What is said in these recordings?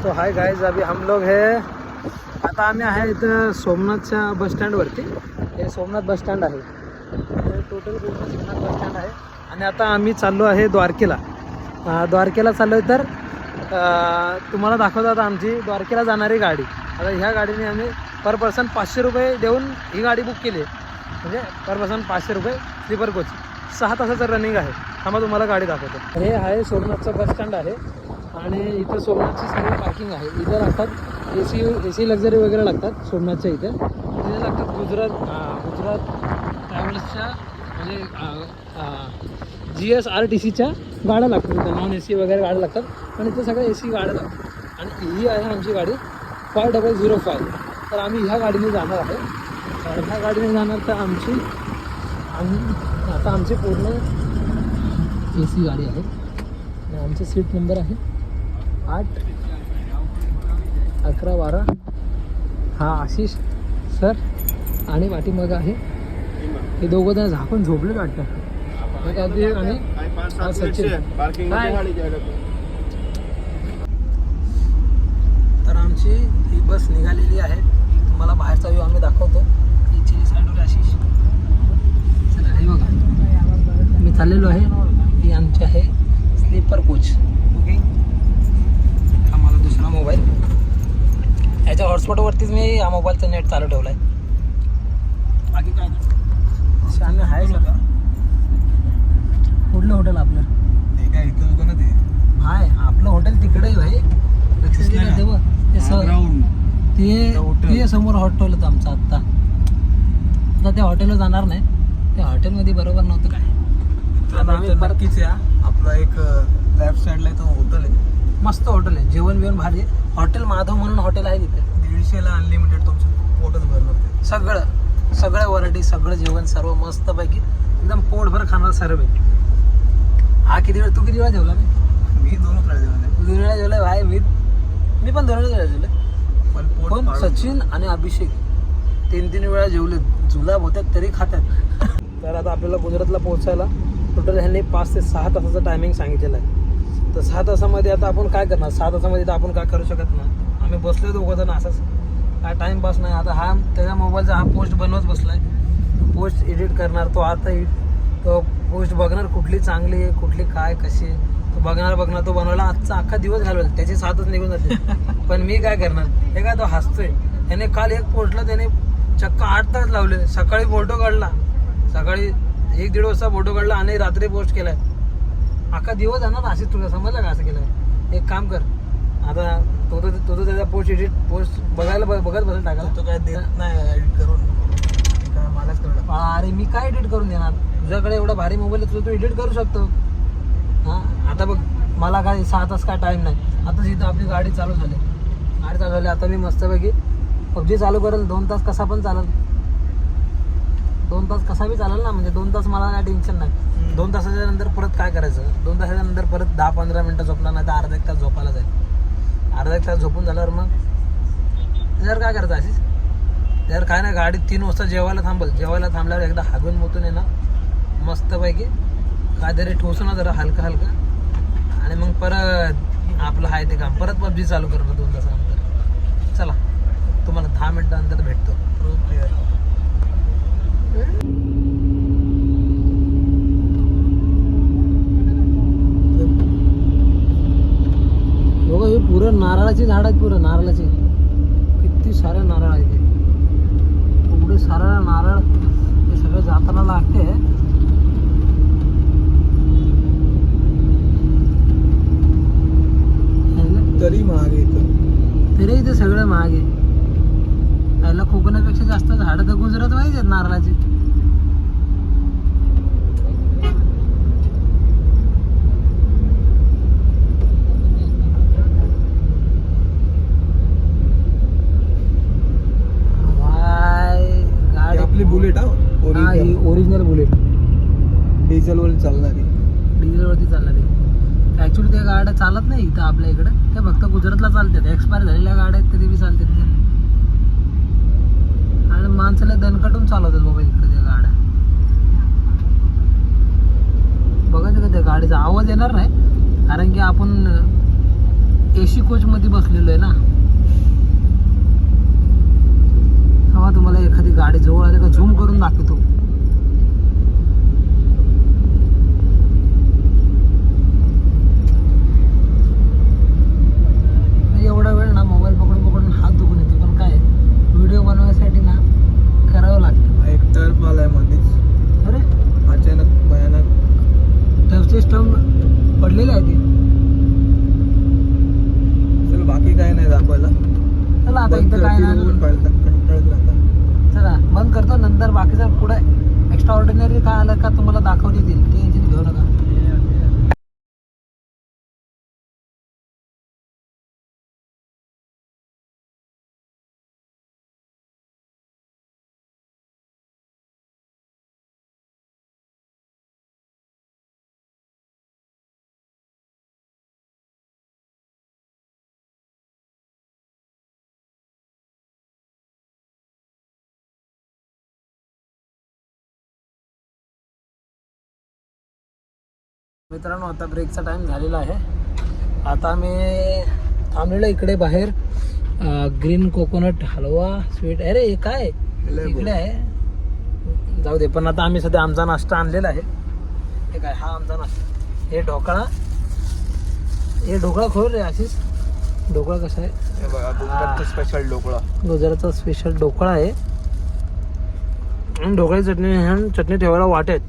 तो hi guys, अभी हम लोग है आता आम्ही आहे इथं सोमनाथच्या बस स्टँडवरती. हे सोमनाथ बस स्टँड आहे, हे टोटल पूर्ण सोमनाथ बस स्टँड आहे. आणि आता आम्ही चाललो आहे द्वारकेला. द्वारकेला चाललो आहे तर तुम्हाला दाखवतो आता आमची द्वारकेला जाणारी गाडी. आता ह्या गाडीने आम्ही पर पर्सन 500 रुपये देऊन ही गाडी बुक केली आहे. म्हणजे पर पर्सन 500 रुपये स्लीपर कोच. 6 तासाचं रनिंग आहे. थांबा तुम्हाला गाडी दाखवतो. हे आहे सोमनाथचं बस स्टँड आहे आणि इथं सोमनाथची सर्व पार्किंग आहे. इथं लागतात एसी लक्झरी वगैरे लागतात सोमनाथच्या इथे. इथे लागतात गुजरात ट्रॅव्हल्सच्या म्हणजे GSRTCच्या गाड्या लागतात. इथं नॉन AC वगैरे गाड्या लागतात पण इथे सगळ्या AC गाड्या लागतात. आणि ही आहे आमची गाडी 5005. तर आम्ही ह्या गाडीने जाणार आहे. ह्या गाडीने जाणार तर आमची पूर्ण AC गाडी आहे. आणि आमचे सीट नंबर आहे 8, 11, 12. हा आशिष सर आणि पाठीमागं आहे हे दोघं जण झाकून झोपले वाटतं. आणि सचिन. तर आमची ही बस निघालेली आहे. तुम्हाला बाहेरचा व्ह्यू आम्ही दाखवतो. इथली साईडवर आशिष चला हे बघा मी चाललेलो आहे. ही आमची आहे स्लीपर कोच. ओके, हा माझा दुसरा मोबाईल. याच्या हॉटस्पॉटवरतीच मी या मोबाईलचं नेट चालू ठेवलं आहे. बाकी काय नाही. शाने आहे सगळं. कुठलं हॉटेल आपलं? ते काय इथं होतं ना ते आहे आपलं हॉटेल तिकडेही भाई. ते समोर हॉटेल होतं आमचं. आता त्या हॉटेलला जाणार नाही. त्या हॉटेलमध्ये बरोबर नव्हतं काय. नक्कीच या. आपला एक लेफ्ट साईडला इथं हॉटेल आहे. मस्त हॉटेल आहे. जेवण बिवण भारी आहे. हॉटेल माधव म्हणून हॉटेल आहे तिथे. 150ला अनलिमिटेड तुमचं पोटच भरणार ते. सगळ्या व्हरायटी, सगळं जेवण सर्व मस्तपैकी एकदम पोटभर खाणार सर्व आहे. हा किती वेळ तू किती वेळा जेवला? मी 2 वेळा जेवले. 2 वेळा जेवला भाई. मी पण 2 वेळा जेवले. पण सचिन आणि अभिषेक 3 वेळा जेवले. जुलाब होतात तरी खातात. तर आता आपल्याला गुजरातला पोहोचायला टोटल ह्यांनी 5 ते 6 तासाचं टायमिंग सांगितलेलं आहे. तर 6 तासामध्ये आता आपण काय करणार? 6 तासामध्ये तर आपण काय करू शकत नाही. आम्ही बसलो दोघं जण असंच. काय टाईमपास नाही. आता हा त्याच्या मोबाईलचा हा पोस्ट बनवत बसला आहे. पोस्ट एडिट करणार तो. आता तो पोस्ट बघणार कुठली चांगली आहे, कुठली काय कशी आहे. तो बघणार तो बनवायला आजचा अख्खा दिवस घालवेल. त्याची 7च निघून जाते. पण मी काय करणार? हे काय तो हसतोय. त्याने काल एक पोस्टला त्याने चक्क 8 तास लावले. सकाळी फोटो काढला, सकाळी 1-1.5 वाजता फोटो काढला आणि रात्री पोस्ट केलाय. अख्खा दिवस जाणार अशीच. तुला समजलं का असं केलं? एक काम कर आता तो त्याचा पोस्ट बघत बसेल टाकायला. तो काय देत नाही एडिट करून. काय मलाच कळलं. अरे मी काय एडिट करून देणार? तुझ्याकडे एवढा भारी मोबाईल आहे, तू एडिट करू शकतो. हां आता बघ मला काय 6 तास काय टाईम नाही. आता इथं आपली गाडी चालू झाली. आता मी मस्तपैकी PUBG चालू करेल. 2 तास कसा पण चालेल. 2 तास कसा बी चालेल ना. म्हणजे 2 तास मला काय टेन्शन नाही. 2 तासाच्या नंतर परत काय करायचं? 2 तासाच्या नंतर परत 10-15 मिनटं झोपला नाही तर अर्धा 1 तास झोपायला जाईल. अर्धा 1 तास झोपून झाल्यावर मग त्याच्यावर काय करायचं अशीच? त्यावर काय नाही. गाडी 3 वाजता जेवायला थांबल्यावर एकदा हागून मोतून येणार मस्तपैकी. काहीतरी ठोसू ना जरा हलका आणि मग परत आपलं आहे ते काम. परत PUBG चालू करणार 2 तासानंतर. चला तुम्हाला 10 मिनिटानंतर भेटतो. Pro player. बघा हे पुरं नारळाची झाड आहेत. पुरं नारळाची किती सारे नारळ आहेत. एवढे सारे नारळ हे सगळं जाताना लागते. तरी महाग येतं. तरी इथे सगळं महाग आहे. याला कोकणापेक्षा जास्त झाडं तर गुजरात पाहिजे नारळाची. गाडी आपली बुलेट ओरिजिनल बुलेट डिझेलवर चालणारी. डिझेलवरती चालणारी. ॲक्च्युली त्या गाड्या चालत नाही इथं आपल्या इकडं. त्या फक्त गुजरातला चालतात. एक्सपायर झालेल्या गाड्या आहेत तरी बी चालतात त्या. आणि माणसाला दणकटून चालवतात बाबा इकडे त्या गाड्या. बघायचं का त्या गाडीचा आवाज येणार नाही कारण की आपण AC कोच मध्ये बसलेलो आहे ना. हवा तुम्हाला एखादी गाडी जवळ आली का झूम करून दाखवतो. एवढा वेळ ना मोबाईल पकडून पकडून हात दुखून येते, पण काय व्हिडिओ बनवण्यासाठी ना करावं लागतं. एक टर्फ आलाय मध्येच अरे अचानक भयानक. टर्फचे स्टंप पडलेले आहे ते. चल बाकी काय नाही दाखवायला. चला आता इथं काय नाही, कंटाळत राहता. चला बंद करतो. नंतर बाकीचं पुढे एक्स्ट्रा ऑर्डिनरी काय आलं का तुम्हाला दाखवली देईल, टेन्शन घेऊ नका. मित्रांनो आता ब्रेकचा टाइम झालेला आहे. आता आम्ही थांबलेलो इकडे बाहेर. ग्रीन कोकोनट हलवा स्वीट. अरे हे काय इकडे आहे, जाऊ दे. पण आता आम्ही सध्या आमचा नाश्ता आणलेला आहे. हे काय, हा आमचा नाश्ता. हे ढोकळा, हे ढोकळा खोल रे आशिष. ढोकळा कसा आहे, हे बघा गुजरातचा स्पेशल ढोकळा. गुजरातचा स्पेशल ढोकळा आहे. आणि ढोकळ्याची चटणी ठेवायला वाटेत.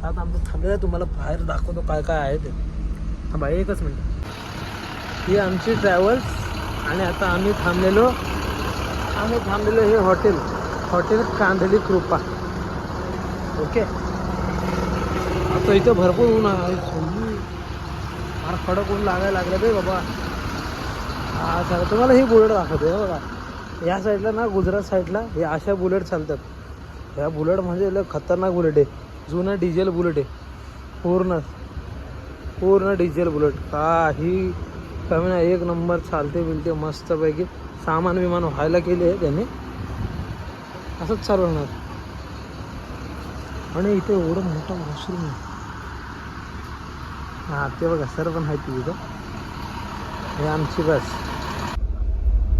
आता आमचं थांबलेलं आहे, तुम्हाला बाहेर दाखवतो काय काय आहे ते. हा बाई एकच मिनिट. ही आमची ट्रॅव्हल्स. आणि आता आम्ही थांबलेलो हे हॉटेल कांदली कृपा. ओके. आता इथं भरपूर ऊन आहे. फार कडक ऊन लागायला लागलं रे बाबा. हा चला तुम्हाला ही बुलेट दाखवते बघा. या साईडला ना गुजरात साईडला हे अशा बुलेट चालतात. ह्या बुलेट म्हणजे लय खतरनाक बुलेट आहे. जुनं डिझेल बुलेट आहे. पूर्ण डिझेल बुलेट. काही कमी नाही, एक नंबर चालते बिलते मस्तपैकी. सामान विमान व्हायला केले आहे त्याने, असंच चालू होणार. आणि इथे एवढं मोठं वॉशरूम आहे. हाँ ते बघा सर पण आहे तिथं. ये आमची बस.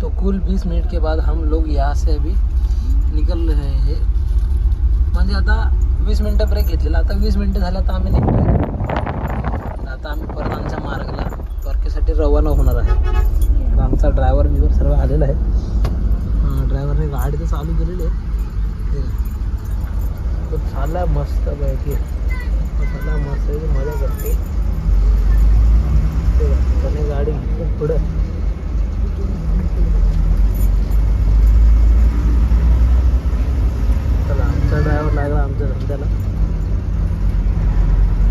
तो कुल 20 मिनट के बाद हम लोग यहाँ से अभी निकल रहे हैं. म्हणजे आता 20 मिनटं ब्रेक घेतलेला. आता 20 मिनटं झालं तर आम्ही निघतो. आता आम्ही परत आमच्या मार्गाला द्वारकेसाठी रवाना होणार आहे. आमचा ड्रायव्हर बिवर सर्व आलेला आहे. ड्रायव्हरने गाडी तर चालू केलेली आहे. तो चालला मस्त पैकी. चालला मस्त पैकी मजा करते. त्याने गाडी घेतली पुढं. चला आमचा ड्रायव्हर लागला आमच्या धंद्याला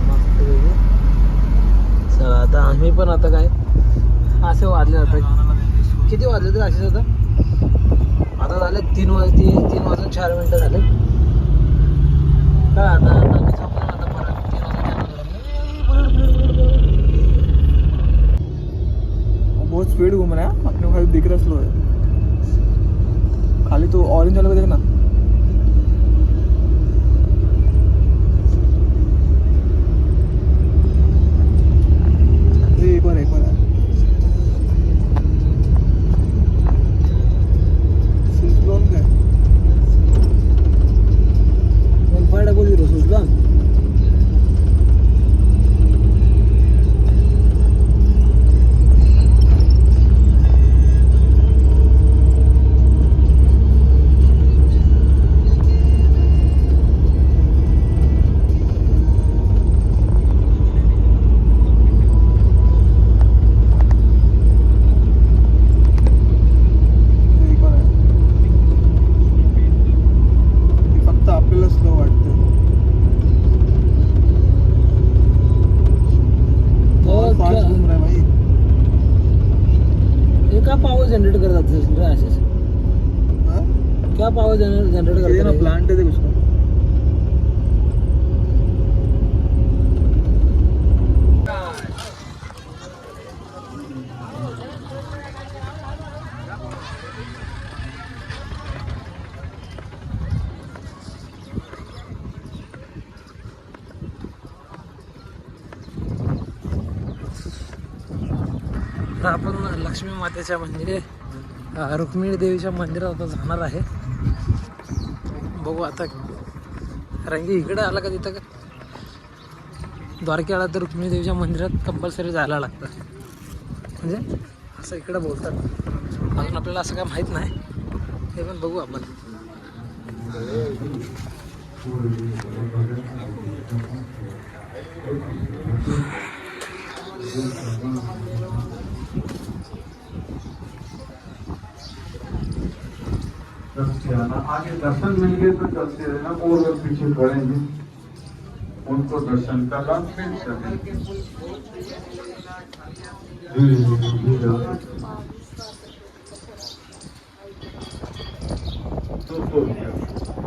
मस्त पैकी. चला आता आम्ही पण आता काय असे वाजले आता. किती वाजले तर असेच आता झाले 3 वाजून 4 मिनटं झाले. काय आता आम्ही झोपलो आता परत 3 वाजून 4 मिनटं. बहुत स्पीड घूम रहा है. अपने को खाली दिख रहा स्लो है. खाली तो ऑरेंज वाले को देखना. एक बार पायडा बोली रो सुजला. जनरेट करतात असेच. क्या पावर जनरेट करतात. प्लांट है उसको. आपण लक्ष्मी मातेच्या मंदिरे रुक्मिणी देवीच्या मंदिरात आता जाणार आहे. बघू आता रंगी इकडे आला का तिथं का द्वारकेला तर रुक्मिणी देवीच्या मंदिरात कंपल्सरी जायला लागतं. म्हणजे असं इकडं बोलतात. अजून आपल्याला असं काय माहीत नाही, हे पण बघू आपण. आगे दर्शन मिल गए तो चलते रहना, और लोग पीछे खड़े हैं उनको दर्शन करना फिर चलें.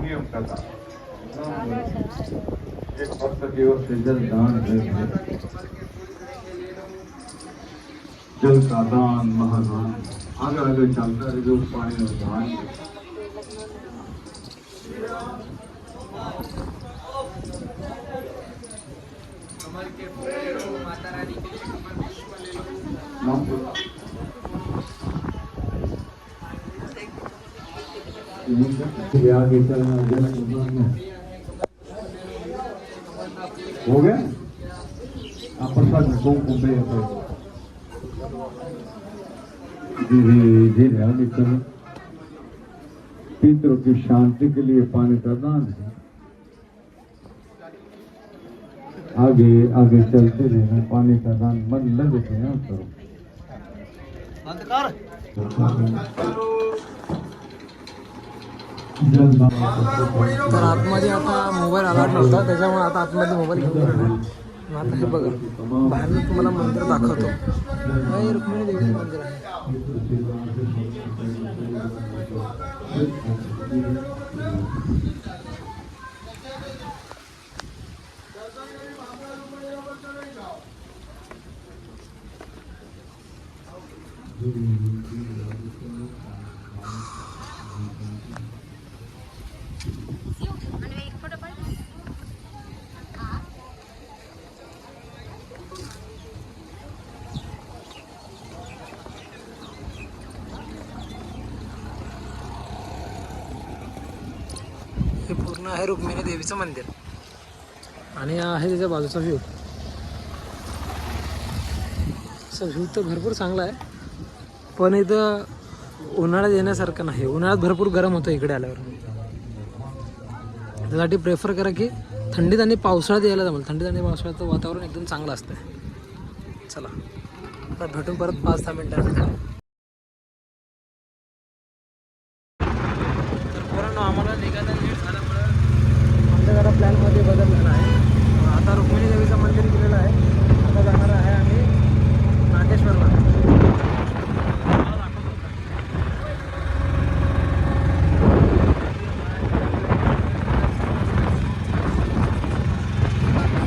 नियम का था एक भक्त की ओर से जल दान है. जल का दान महादान. आगे आगे चलता है जो पानी में दान. आगे चलना हो गया. आप प्रसाद धीरे धीरे आगे चलो. पितरों की शांति के लिए पानी का दान है. आगे आगे चलते रहना. पानी का दान मन लग गया करो. तर आतमध्ये आता मोबाईल अलाउड नव्हता, त्याच्यामुळे आता आतमध्ये मोबाईल घेऊन गेलो. आता हे बघा बाहेर मी तुम्हाला मंदिर दाखवतो. हे रुक्मिणी देवीचं मंदिर आहे. हे पूर्ण आहे रुक्मिणी देवीचं मंदिर आणि आहे त्याच्या बाजूचा व्ह्यू. असं व्ह्यू तर भरपूर चांगला आहे, पण इथं उन्हाळ्यात येण्यासारखं नाही. उन्हाळ्यात भरपूर गरम होतं इकडे आल्यावर. त्यासाठी प्रेफर करा की थंडीत आणि पावसाळ्यात यायला जमेल. थंडीत आणि पावसाळ्याचं वातावरण एकदम चांगलं असतं. चला आता भेटून परत 5-10 मिनिटांनंतर. आम्हाला निघायला लेट झाल्यामुळं आमच्या जरा प्लॅनमध्ये बदल झाला आहे. आता रुक्मिणी देवीचं मंदिर गेलेलं आहे. आता जाणार आहे आम्ही नागेश्वरला.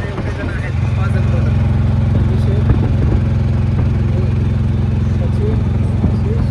एवढे जण आहेत, 5 जण बघा. अभिषेक, सचिन, आशिष,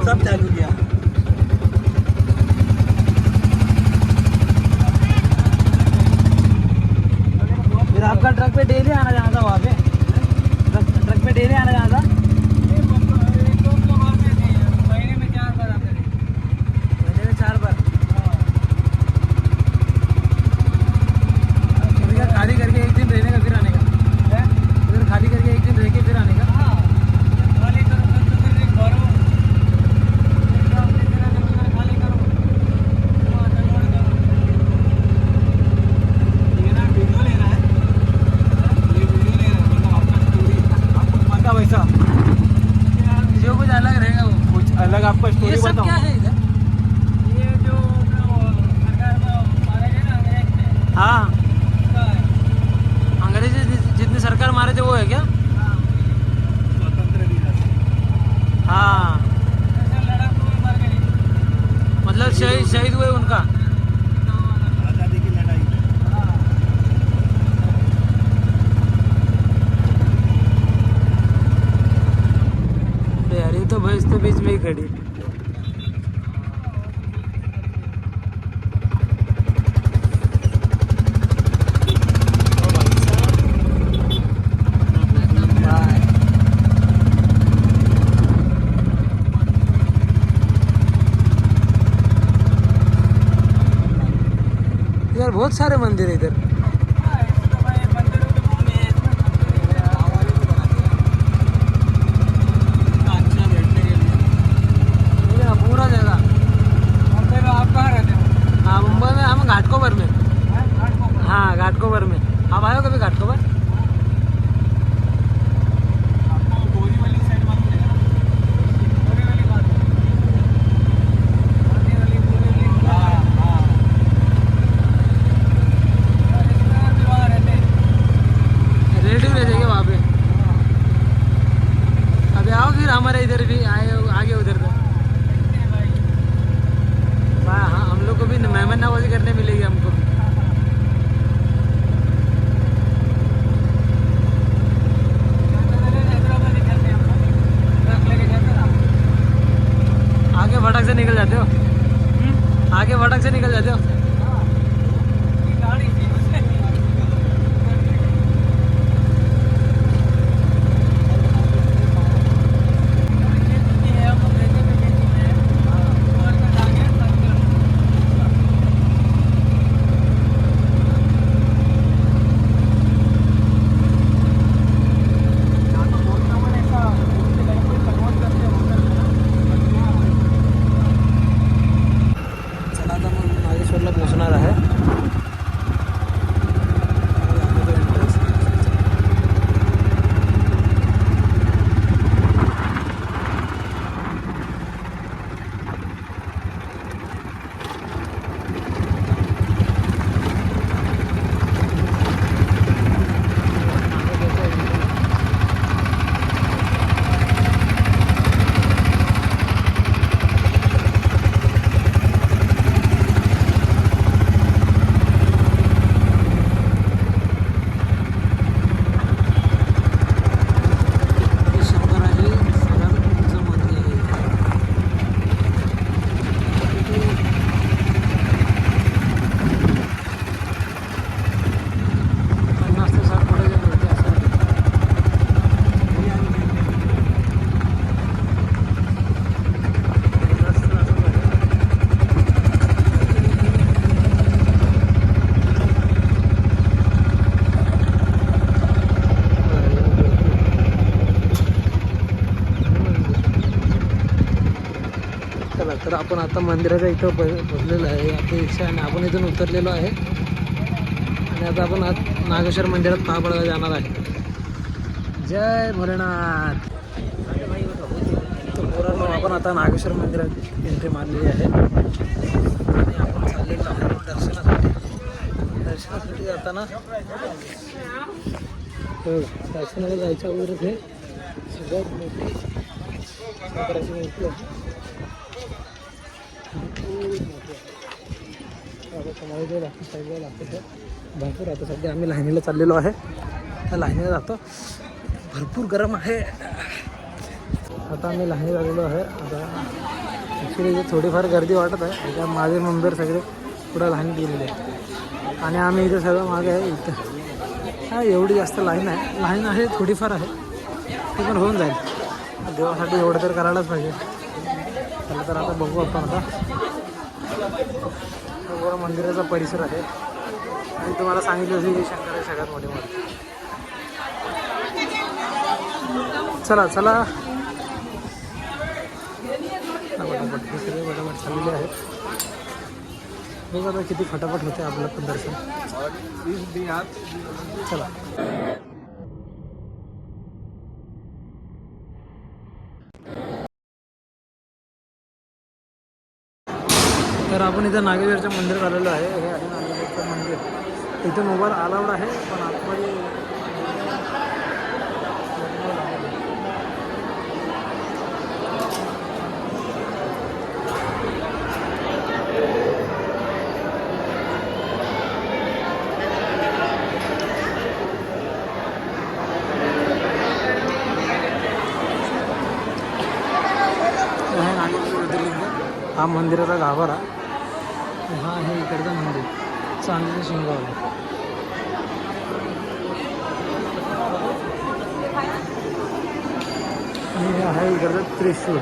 सब चालू किया। आपका ट्रक पे डेली आना जाना था वहाँ पे, ट्रक पे डेली आना जाना था। महीने में 4 बार आते थे। महीने में 4 बार। इधर खाली करके एक दिन रहने का फिर आने का, इधर खाली करके एक दिन रह के फिर आने का। खाली करो खाली करो। ये ना वीडियो ले रहा है, ये वीडियो ले रहा है, मतलब आपका स्टोरी आपको पता वैसा जो कुछ अलग रहेगा, वो कुछ अलग आपका ये स्टोरी सब बताओ। क्या है इधर? ये जो सरकार में मारे गए ना अंग्रेज ने, हाँ अंग्रेज जितनी सरकार मारे थे वो है क्या? स्वतंत्र दिवस हाँ मतलब शहीद हुए उनका। आजादी की लड़ाई में। अरे यार ये तो भैंस तो बीच में ही खड़ी। यार बहुत सारे मंदिर है इधर। पूरा जगह। मुंबई में आप कहाँ रहते हो? हाँ मुंबई में हम घाटकोपर में। हाँ घाटकोपर में। आप आए हो कभी घाटकोपर? आपको बोरीवली साइड मालूम है ना? बोरीवली बात हाँ हाँ रिलेटिव रह जाएंगे वहाँ पे। अभी आओ फिर हमारे इधर भी आए आगे उधर तो। हाँ हाँ हम लोग को भी मेहमान नवाजी करने मिलेगी हमको भी। आगे भटक से निकल जाते हो, आगे भटक से निकल जाते हो। चला आता मग नागेश्वरला पोहोचणार आहे। चला तर आपण आता मंदिराच्या इथं पोहोचलेलो आहे आपली रिक्षा आणि आपण इथून उतरलेलो आहे आणि आता आपण नागेश्वर मंदिरात पाया पडायला जाणार आहे। जय भोलेनाथ। तर पोरांनो आपण आता नागेश्वर मंदिरात एंट्री मारलेली आहे आणि आपण चाललेलो आहोत दर्शनासाठी जाताना दर्शनाला जायच्या अगोदर हे सगळ्यात मोठी शंकराची मूर्ती आहे। भरपूर आता सध्या आम्ही लाईनीला चाललेलो आहे, त्या लाईनीला जातो। भरपूर गरम आहे आता आम्ही लाईनीला आलेलो आहे। आता ॲक्च्युली थोडीफार गर्दी वाटत आहे, माझे मंदिर सगळे पुढे लाईन गेलेले आहे। आणि आम्ही इथे सगळं मागे आहे इथं. हा एवढी जास्त लाईन आहे थोडीफार आहे, ती पण होऊन जाईल. देवासाठी एवढं तर करायलाच पाहिजे. चला तर आता बघू आपण. आता बरोबर मंदिराचा परिसर आहे आणि तुम्हाला सांगितलं होती की शंकर आहे सगळ्यात मोठी मूर्ती. चला चला फटाफट हे सगळे फटाफट चाललेले आहेत. बघा आता किती फटाफट होते आपलं पण दर्शन. चला तर आपण इथं नागेश्वरच्या मंदिरात आलेलो आहे. हे आहे नागेश्वरचं मंदिर. इथे मोबाईल अलाउड आहे पण आतमध्ये हा मंदिराचा गाभारा. हा आहे इकडचं मंदिर चांदीचं शिंगावर. आणि हे आहे इकडचं त्रिशूळ.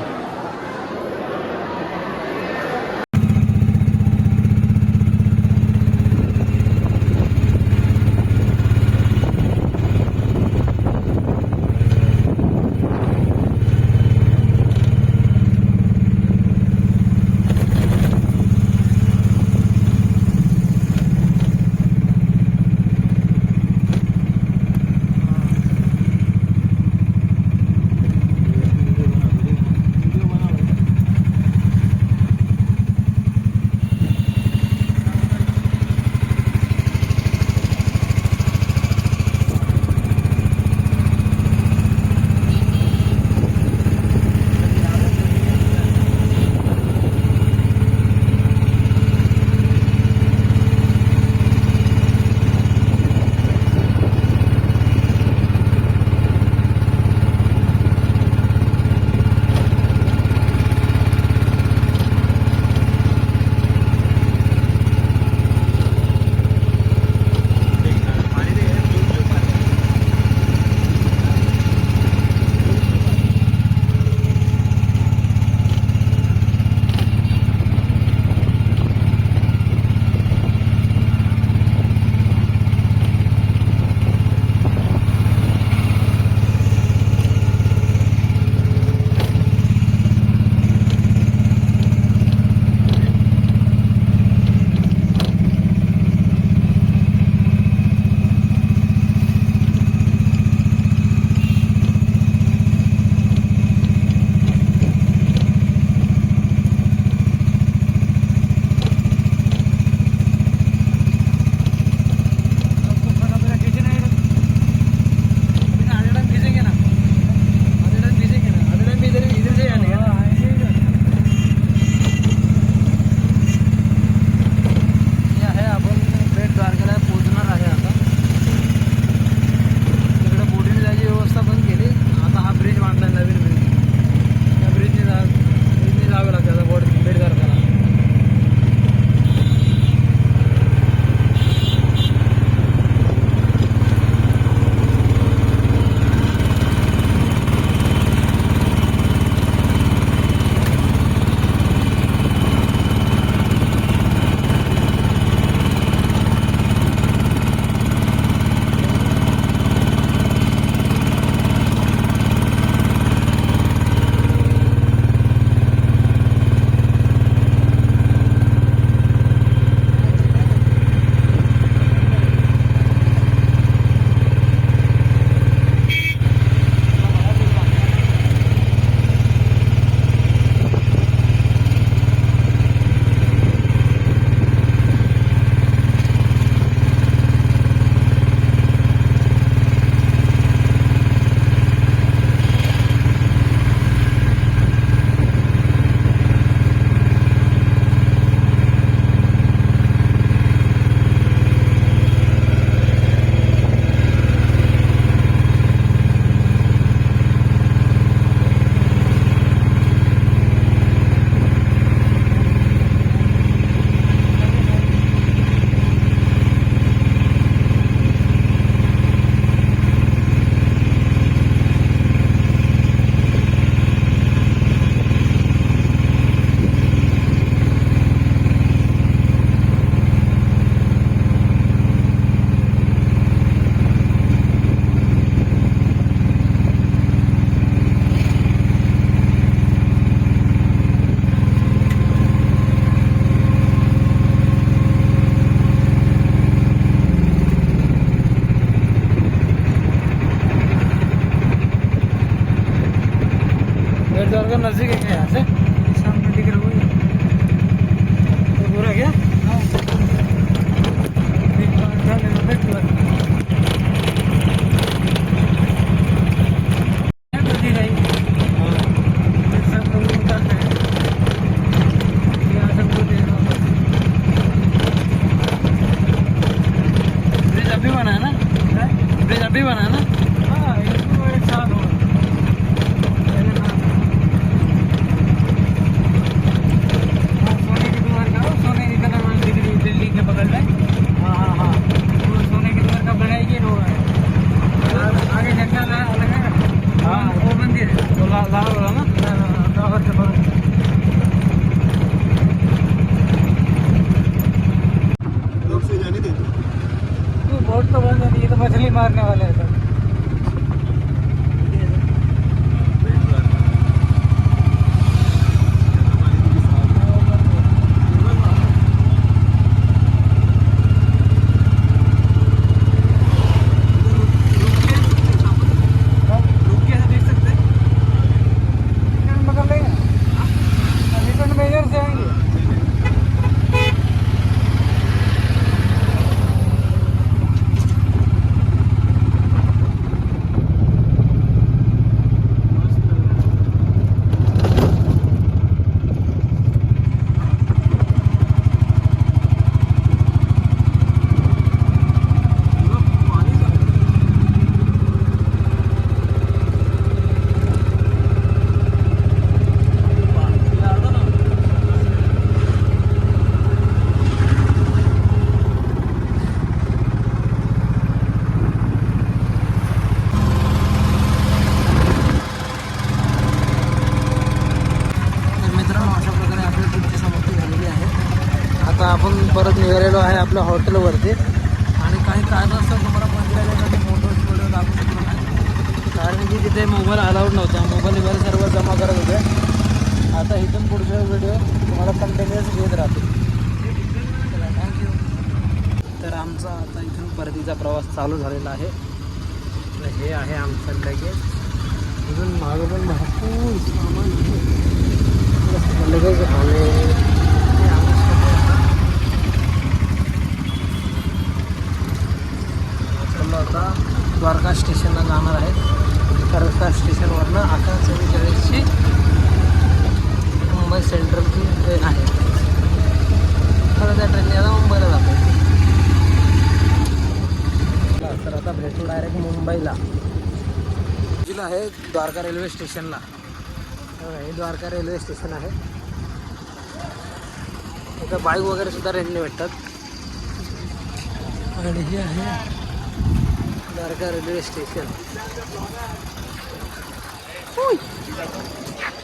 नजदीक है क्या यहाँ से? सामने दिख रहा है वो पूरा क्या? ब्रिज अभी बना है ना? ब्रिज अभी बना है ना? हाँ, इसको एक साल हुआ। सोने की दुआर का, सोने की कदम दिल्ली के बगल में। हाँ हाँ हाँ, वो सोने की दुआर का बनाएगी रोड है। आगे जंगल है अलग है। हाँ, वो मंदिर है तो लाल वाला ना, टावर के बगल। लोग से जाने देते बोट तो बंद है, ये तो मछली मारने वाले हैं सब। आता आपण परत निघालेलो आहे आपल्या हॉटेलवरती आणि काही कारणास्तव तुम्हाला मंदिरासाठी फोटो व्हिडिओ दाखवू शकलो नाही कारण की तिथे मोबाईल अलाउड नव्हता. मोबाईल वगैरे सर्व जमा करत होते. आता इथून पुढचे व्हिडिओ तुम्हाला कंटिन्युअस घेत राहतील. चला, थँक्यू. तर आमचा आता इथून परतीचा प्रवास चालू झालेला आहे. तर हे आहे आमचं लगेज. अजून मागं पण भरपूर सामान लगेच आणि आता द्वारका स्टेशनला जाणार आहे. द्वारका स्टेशनवरनं 11:47ची मुंबई सेंट्रलची ट्रेन आहे. तर त्या ट्रेनने आता मुंबईला जातो. तर आता भेटू डायरेक्ट मुंबईला. आहे द्वारका रेल्वे स्टेशनला. हे द्वारका रेल्वे स्टेशन आहे. इथं बाईक वगैरे सुद्धा रेंटने भेटतात. आणि हे आहे द्वारका रेल्वे स्टेशन.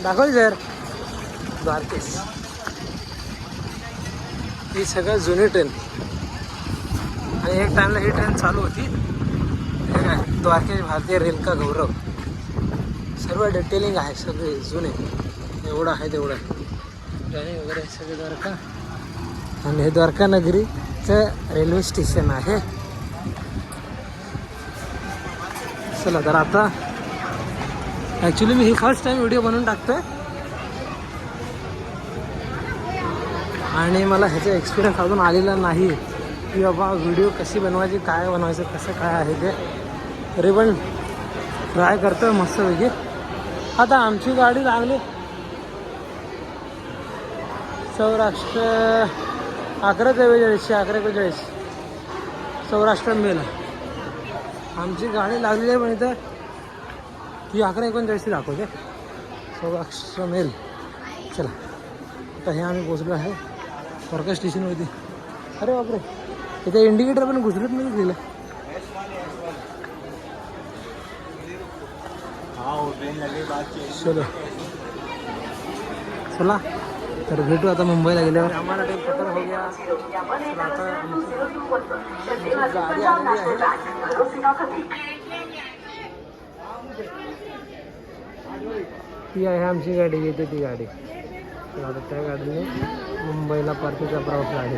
दाखवली सर द्वारकेश. ही सगळ्यात जुनी ट्रेन आणि एक टाइमला ही ट्रेन चालू होती. हे काय द्वारकेश भारतीय रेल का गौरव. सर्व डिटेलिंग आहे सगळे जुने. एवढं आहे तेवढं ट्रेन वगैरे सगळे द्वारका. आणि हे द्वारका नगरीचं रेल्वे स्टेशन आहे. चला तर आता ॲक्च्युली मी ही फर्स्ट टाईम व्हिडिओ बनवून टाकतो आहे आणि मला ह्याचा एक्सपिरियन्स अजून आलेला नाही की बाबा व्हिडिओ कशी बनवायची, काय बनवायचं, कसं काय आहे ते. तरी पण ट्राय करतो आहे मस्तपैकी. आता आमची गाडी लागली सौराष्ट्र 11:43 सौराष्ट्र मेल. आमची गाडी लागलेली आहे पण इथं ती 11:39 दाखवते सौराष्ट्र मेल. चला आता हे आम्ही पोचलो आहे द्वारका स्टेशनवरती. अरे बापरे, इथे इंडिकेटर पण गुजरातमध्ये दिलं. चलो चला तर भेटू आता मुंबईला गेल्यावर. आम्हाला टाइम पत्र हो गया. आता गाडी आलेली आहे. ती आहे आमची गाडी. येते ती गाडी. तर आता त्या गाडीने मुंबईला परतीचा प्रवास आहे.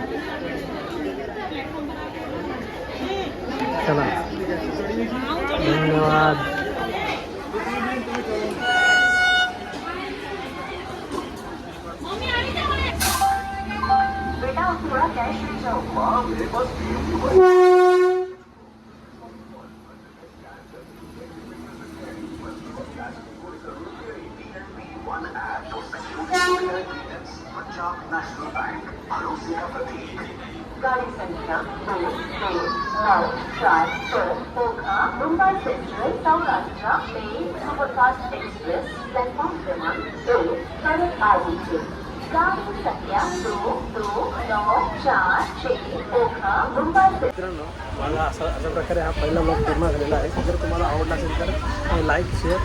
चला धन्यवाद. थोड़ा कैश ले जाओ। गाड़ी संख्या 22942 Okha Mumbai central Saurashtra mail superfast express platform क्रमांक 2 परत आदित्य। गाड़ी संख्या 22946 ओखा मुंबई से मित्रांनो मला अशा प्रकारे हा पहिला ब्लॉग पूर्ण झालेला आहे. जर तुम्हाला आवडला असेल तर लाईक शेअर